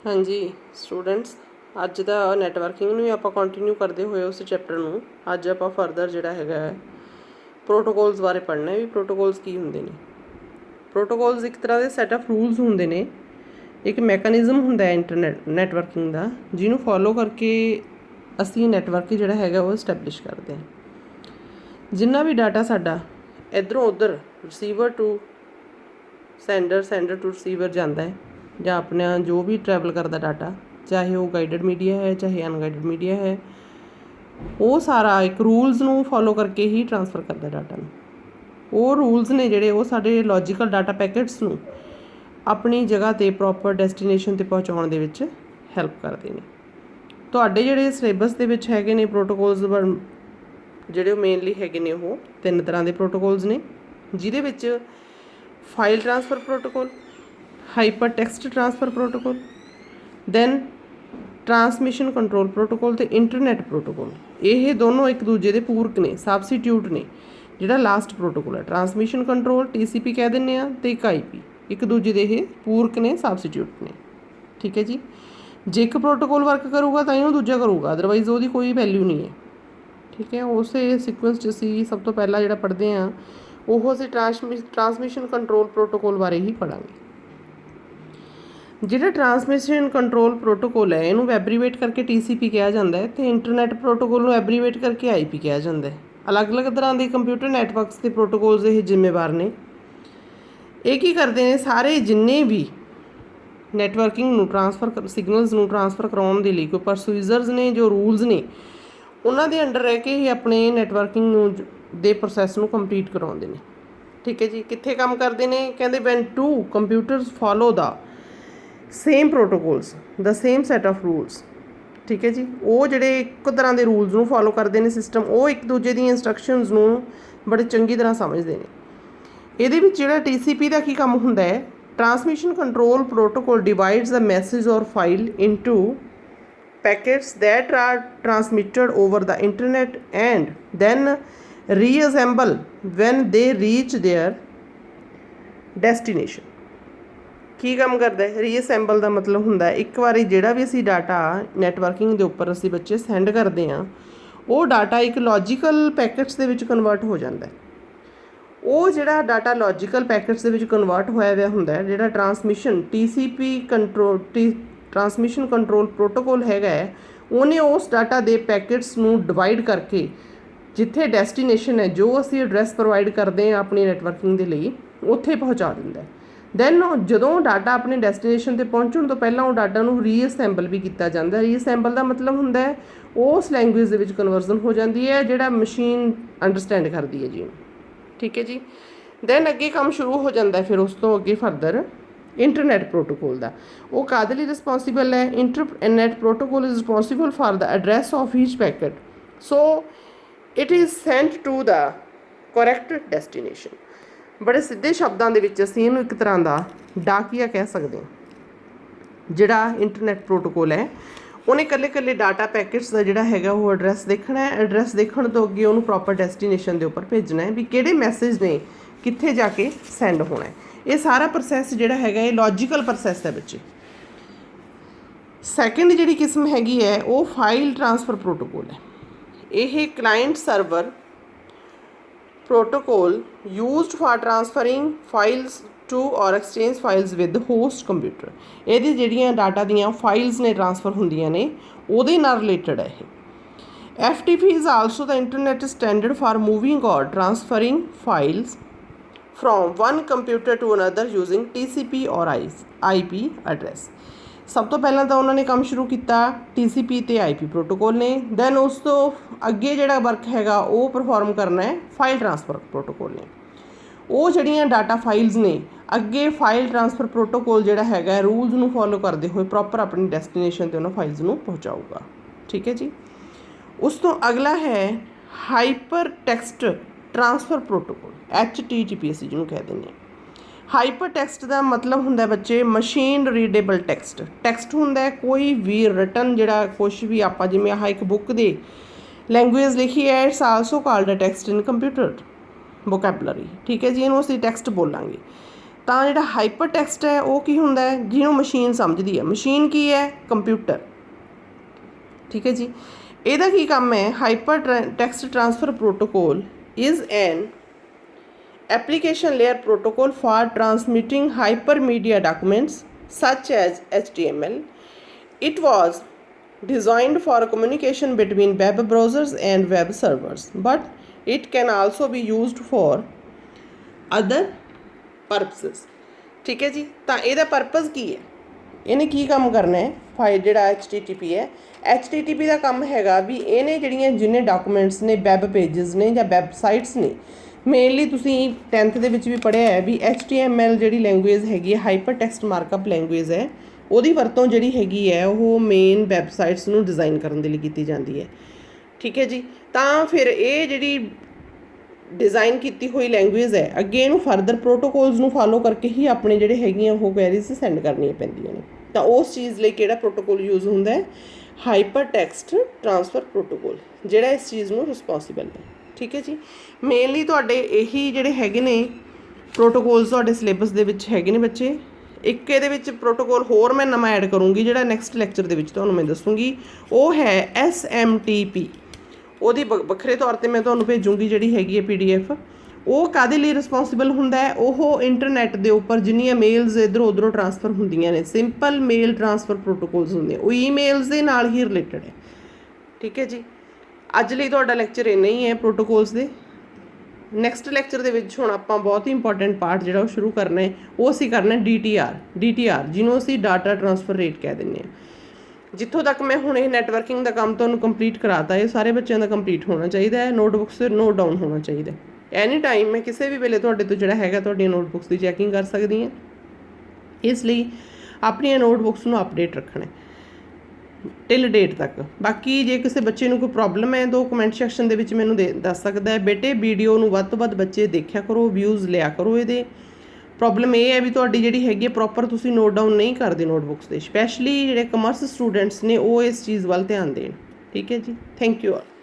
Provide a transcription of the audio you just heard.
हाँ जी स्टूडेंट्स, अज का नैटवर्किंग में आप कंटिन्यू करते हुए उस चैप्टर में अज आप फरदर जोड़ा है प्रोटोकॉल्स बारे पढ़ना है भी प्रोटोकॉल्स की होंगे ने। प्रोटोकॉल्स एक तरह के सैट ऑफ रूल्स होंगे ने, एक मैकेनिज़म होंगे इंटरनेट नैटवर्किंग का जिन्होंने फॉलो करके असी नैटवर्क जोड़ा है वो इस्टैबलिश करते हैं। जिन्ना भी डाटा साडा इधरों उधर receiver to sender, sender to receiver जाता है ਜਾਂ अपना जो भी ट्रैवल करता डाटा, चाहे वो गाइडेड मीडिया है चाहे अनगाइडेड मीडिया है, वो सारा एक रूल्स नू फॉलो करके ही ट्रांसफर करता डाटा नू। वो रूल्स ने जिहड़े वो साडे लॉजिकल डाटा पैकेट्स नू अपनी जगह ते प्रॉपर डेस्टिनेशन ते पहुँचाउण दे विच हैल्प करते हैं। तुहाडे जिहड़े सिलेबस दे विच हैगे ने प्रोटोकॉल्स जिहड़े मेनली हैगे ने वो 3 तरह के प्रोटोकॉल्स ने, जिहदे विच file transfer protocol, hypertext transfer protocol, then transmission control protocol तो इंटरनेट प्रोटोकॉल। ये दोनों एक दूजे के पूरक ने, सबसीट्यूट ने। जिहड़ा लास्ट प्रोटोकॉल है ट्रांसमिशन कंट्रोल TCP कह दिंदे आ ते एक IP, एक दूजे के ये पूरक ने, सबसीट्यूट ने। ठीक है जी, जे एक प्रोटोकॉल वर्क करूगा तो ही दूजा करूगा, अदरवाइज वो कोई वैल्यू नहीं है। ठीक है, उस सीक्वेंस असी सब तो पहला जो पढ़ते हैं वो असी ट्रांसमिशन कंट्रोल प्रोटोकॉल बारे ही पढ़ांगे। जिहड़ा ट्रांसमिशन कंट्रोल प्रोटोकॉल है इनू एब्रीवेट करके TCP कहा जाता है, तो इंटरनेट प्रोटोकॉल नू एब्रीवेट करके IP कहा जाता है। अलग अलग तरह के कंप्यूटर नैटवर्क्स के प्रोटोकॉल्स ये जिम्मेवार ने। एक ही करते हैं सारे जिन्ने भी नैटवर्किंग नू ट्रांसफर सिगनल्स नू ट्रांसफर कराउण दे लई कोई प्रोसीजरस ने, जो रूल्स ने उन्हां दे अंडर रह के ही अपने नैटवर्किंग नू दे प्रोसैस नू कंप्लीट कराउंदे ने। ठीक है जी, कित्थे काम करते हैं कहते when two computers follow the same protocols the same set of rules. ठीक है जी, वो जोड़े एक तरह के रूल्स नू फॉलो करते हैं सिस्टम, वो एक दूजे दी इंस्ट्रक्शनस नू बड़े चंगी तरह समझते हैं। ये जोड़ा TCP का की काम होंदा है, transmission control protocol divides the message और file into packets that are transmitted over the internet and then reassemble when they reach their destination. की काम करता है रीअसेंबल का मतलब होंदा एक बार जोड़ा भी असी डाटा नैटवर्किंग के उपर असी बच्चे सेंड करते हैं वो डाटा एक लॉजिकल पैकेट्स के विच कन्वर्ट हो जाता है। वो जोड़ा डाटा लॉजिकल पैकेट्स के विच कन्वर्ट होया हुआ होंदा है, जोड़ा transmission TCP control transmission control protocol हैगा है, उन्हें उस डाटा के पैकेट्स नू डिवाइड करके जिथे डेस्टिनेशन है जो असी एड्रैस प्रोवाइड करते हैं अपनी नैटवर्किंग के लिए उत्थे पहुँचा दिंदा है। दैन जदों डाटा अपने डेस्टिनेशन पर पहुँचने तो पहला वो डाटा नू रीअसेंबल भी किया जाता है। रीअसेंबल का मतलब होंदा है उस लैंगुएज के विच कन्वर्जन हो जाती है जिहड़ा मशीन अंडरस्टैंड करती है जी। ठीक है जी, दैन अगे काम शुरू हो जाता है फिर उस तो अगे फरदर इंटरनेट प्रोटोकॉल का। वो काहदे लई रिस्पोंसिबल है, internet protocol is responsible for the address of each packet, so it is sent to the correct destination. बड़े सीधे शब्दों के विच असीं इहनूं एक तरह का डाकिया कह सकते हैं। जिहड़ा इंटरनेट प्रोटोकॉल है उन्हें कल्ले कल्ले डाटा पैकेट्स का जिहड़ा हैगा वो एड्रैस देखना है, एड्रैस देखने तो अगे उन्होंने प्रॉपर डेस्टिनेशन के उपर भेजना है भी किहड़े मैसेज ने कित्थे जाके सेंड होना है। ये सारा प्रोसैस जिहड़ा हैगा ये लॉजिकल प्रोसैस है बच्चे। सैकेंड जिहड़ी किस्म हैगी है वो फाइल ट्रांसफर प्रोटोकॉल है। यह client server protocol used for transferring files to और exchange files with host computer. ये जिहड़ियां डाटा दियां फाइल्स ने ट्रांसफर होंदियां ने उहदे नाल रिलेटेड है। FTP is also the internet standard for moving और transferring files from one computer to another using TCP और IP एड्रैस। सब तो पहला तो उन्होंने काम शुरू किया TCP ते IP प्रोटोकॉल ने, दैन उस तो अगे जिहड़ा वर्क हैगा वो परफॉर्म करना है फाइल ट्रांसफर प्रोटोकॉल ने। वो जड़ियाँ डाटा फाइल्स ने अगे फाइल ट्रांसफर प्रोटोकॉल जिहड़ा हैगा रूल्स नू फॉलो करते हुए प्रॉपर अपनी डेस्टिनेशन ते उन्होंने फाइल्स नू पहुँचाऊगा। ठीक है जी, उस तो अगला है hyper text transfer protocol HTTP असीं जिहनूं कह दिंदे हैं। हाइपर टैक्सट का मतलब होंदा बच्चे मशीन रीडेबल टैक्सट। टैक्सट होंदा कोई भी रिटन जिहड़ा कुछ भी आप जिवें आह एक बुक दे लैंगुएज लिखी है, it's also called a text in computer vocabulary. ठीक है जी, इनू असीं टैक्सट बोलांगे। ਤਾਂ ਜਿਹੜਾ ਹਾਈਪਰ ਟੈਕਸਟ ਹੈ ਉਹ ਕੀ ਹੁੰਦਾ ਹੈ, ਜਿਹਨੂੰ ਮਸ਼ੀਨ ਸਮਝਦੀ ਹੈ। ਮਸ਼ੀਨ ਕੀ ਹੈ, ਕੰਪਿਊਟਰ। ਠੀਕ ਹੈ ਜੀ। ਇਹਦਾ ਕੀ ਕੰਮ ਹੈ, hyper text transfer protocol is an application layer protocol for transmitting hypermedia documents such as HTML. It was designed for communication between web browsers and web servers, but it can also be used for other purposes. ठीक है जी। ਤਾਂ ਇਹਦਾ purpose ਕੀ ਹੈ, ਇਹਨੇ ਕੀ ਕੰਮ ਕਰਨਾ ਹੈ, file ਜਿਹੜਾ HTTP ਹੈ, HTTP ਦਾ ਕੰਮ ਹੈਗਾ ਵੀ ਇਹਨੇ ਜਿਹੜੀਆਂ ਜਿੰਨੇ ਡਾਕੂਮੈਂਟਸ ਨੇ, ਵੈਬ ਪੇਜਸ ਨੇ ਜਾਂ ਵੈਬਸਾਈਟਸ ਨੇ, ਮੇਨਲੀ ਤੁਸੀਂ 10th ਦੇ ਵਿੱਚ ਵੀ ਪੜ੍ਹਿਆ ਹੈ ਵੀ HTML ਜਿਹੜੀ ਲੈਂਗੁਏਜ ਹੈਗੀ ਹੈ, ਹਾਈਪਰ ਟੈਕਸਟ ਮਾਰਕਅਪ ਲੈਂਗੁਏਜ ਹੈ, ਉਹਦੀ ਵਰਤੋਂ ਜਿਹੜੀ ਹੈਗੀ ਹੈ ਉਹ ਮੇਨ ਵੈਬਸਾਈਟਸ ਨੂੰ ਡਿਜ਼ਾਈਨ ਕਰਨ ਦੇ ਲਈ ਕੀਤੀ ਜਾਂਦੀ ਹੈ। ਠੀਕ ਹੈ ਜੀ। ਤਾਂ ਫਿਰ ਇਹ ਜਿਹੜੀ ਡਿਜ਼ਾਈਨ ਕੀਤੀ ਹੋਈ ਲੈਂਗੁਏਜ ਹੈ, ਅੱਗੇ ਇਹਨੂੰ ਫਰਦਰ ਪ੍ਰੋਟੋਕੋਲਸ ਨੂੰ ਫਾਲੋ ਕਰਕੇ ਹੀ ਆਪਣੇ ਜਿਹੜੇ ਹੈਗੀਆਂ ਉਹ ਕੁਐਰੀਜ਼ ਸੈਂਡ ਕਰਨੀਆਂ ਪੈਂਦੀਆਂ ਨੇ। ਤਾਂ ਉਸ ਚੀਜ਼ ਲਈ ਕਿਹੜਾ ਪ੍ਰੋਟੋਕੋਲ ਯੂਜ਼ ਹੁੰਦਾ ਹੈ, ਹਾਈਪਰ ਟੈਕਸਟ ਟ੍ਰਾਂਸਫਰ ਪ੍ਰੋਟੋਕੋਲ, ਜਿਹੜਾ ਇਸ ਚੀਜ਼ ਨੂੰ ਰਿਸਪੋਂਸੀਬਲ ਹੈ। ਠੀਕ ਹੈ ਜੀ। ਮੇਨਲੀ ਤੁਹਾਡੇ ਇਹੀ ਜਿਹੜੇ ਹੈਗੇ ਨੇ ਪ੍ਰੋਟੋਕੋਲਸ ਤੁਹਾਡੇ ਸਿਲੇਬਸ ਦੇ ਵਿੱਚ ਹੈਗੇ ਨੇ ਬੱਚੇ। ਇੱਕ ਇਹਦੇ ਵਿੱਚ ਪ੍ਰੋਟੋਕੋਲ ਹੋਰ ਮੈਂ ਨਵਾਂ ਐਡ ਕਰੂੰਗੀ, ਜਿਹੜਾ ਨੈਕਸਟ ਲੈਕਚਰ ਦੇ ਵਿੱਚ ਤੁਹਾਨੂੰ ਮੈਂ ਦੱਸੂੰਗੀ, ਉਹ ਹੈ SMTP। ਉਹਦੀ ਵੱਖਰੇ ਤੌਰ 'ਤੇ ਮੈਂ ਤੁਹਾਨੂੰ ਭੇਜੂੰਗੀ ਜਿਹੜੀ ਹੈਗੀ ਹੈ PDF। ਉਹ ਕਾਹਦੇ ਲਈ ਰਿਸਪੋਂਸੀਬਲ ਹੁੰਦਾ ਹੈ, ਉਹ ਇੰਟਰਨੈਟ ਦੇ ਉੱਪਰ ਜਿੰਨੀਆਂ ਮੇਲਸ ਇੱਧਰੋਂ ਉੱਧਰੋਂ ਟਰਾਂਸਫਰ ਹੁੰਦੀਆਂ ਨੇ, ਸਿੰਪਲ ਮੇਲ ਟਰਾਂਸਫਰ ਪ੍ਰੋਟੋਕੋਲਸ ਹੁੰਦੇ ਆ, ਉਹ ਈਮੇਲਸ ਦੇ ਨਾਲ ਹੀ ਰਿਲੇਟਡ ਹੈ। ਠੀਕ ਹੈ ਜੀ। ਅੱਜ ਲਈ ਤੁਹਾਡਾ ਲੈਕਚਰ ਇੰਨਾ ਹੀ ਹੈ ਪ੍ਰੋਟੋਕੋਲਸ ਦੇ। ਨੈਕਸਟ ਲੈਕਚਰ ਦੇ ਵਿੱਚ ਹੁਣ ਆਪਾਂ ਬਹੁਤ ਹੀ ਇੰਪੋਰਟੈਂਟ ਪਾਰਟ ਜਿਹੜਾ ਉਹ ਸ਼ੁਰੂ ਕਰਨਾ ਹੈ, ਉਹ ਅਸੀਂ ਕਰਨਾ DTR, ਜਿਹਨੂੰ ਅਸੀਂ ਡਾਟਾ ਟਰਾਂਸਫਰ ਰੇਟ ਕਹਿ ਦਿੰਦੇ ਹਾਂ। ਜਿੱਥੋਂ ਤੱਕ ਮੈਂ ਹੁਣ ਇਹ ਨੈਟਵਰਕਿੰਗ ਦਾ ਕੰਮ ਤੁਹਾਨੂੰ ਕੰਪਲੀਟ ਕਰਾਤਾ, ਇਹ ਸਾਰੇ ਬੱਚਿਆਂ ਦਾ ਕੰਪਲੀਟ ਹੋਣਾ ਚਾਹੀਦਾ ਹੈ। ਨੋਟਬੁੱਕਸ 'ਤੇ ਨੋਟ ਡਾਊਨ ਹੋਣਾ ਚਾਹੀਦਾ। ਐਨੀ ਟਾਈਮ ਮੈਂ ਕਿਸੇ ਵੀ ਵੇਲੇ ਤੁਹਾਡੇ ਤੋਂ ਜਿਹੜਾ ਹੈਗਾ ਤੁਹਾਡੀਆਂ ਨੋਟਬੁੱਕਸ ਦੀ ਚੈਕਿੰਗ ਕਰ ਸਕਦੀ ਹਾਂ। ਇਸ ਲਈ ਆਪਣੀਆਂ ਨੋਟਬੁੱਕਸ ਨੂੰ ਅਪਡੇਟ ਰੱਖਣਾ ਟਿਲ ਡੇਟ ਤੱਕ। ਬਾਕੀ ਜੇ ਕਿਸੇ ਬੱਚੇ ਨੂੰ ਕੋਈ ਪ੍ਰੋਬਲਮ ਹੈ ਤਾਂ ਉਹ ਕਮੈਂਟ ਸੈਕਸ਼ਨ ਦੇ ਵਿੱਚ ਮੈਨੂੰ ਦੱਸ ਸਕਦਾ ਹੈ। ਬੇਟੇ ਵੀਡੀਓ ਨੂੰ ਵੱਧ ਤੋਂ ਵੱਧ ਬੱਚੇ ਦੇਖਿਆ ਕਰੋ, ਵਿਊਜ਼ ਲਿਆ ਕਰੋ। ਇਹਦੇ ਪ੍ਰੋਬਲਮ ਇਹ ਹੈ ਵੀ ਤੁਹਾਡੀ ਜਿਹੜੀ ਹੈਗੀ ਹੈ ਪ੍ਰੋਪਰ ਤੁਸੀਂ ਨੋਟ ਡਾਊਨ ਨਹੀਂ ਕਰਦੇ ਨੋਟਬੁੱਕਸ ਦੇ। ਸਪੈਸ਼ਲੀ ਜਿਹੜੇ ਕਮਰਸ ਸਟੂਡੈਂਟਸ ਨੇ ਉਹ ਇਸ ਚੀਜ਼ ਵੱਲ ਧਿਆਨ ਦੇਣ। ਠੀਕ ਹੈ ਜੀ। Thank you all.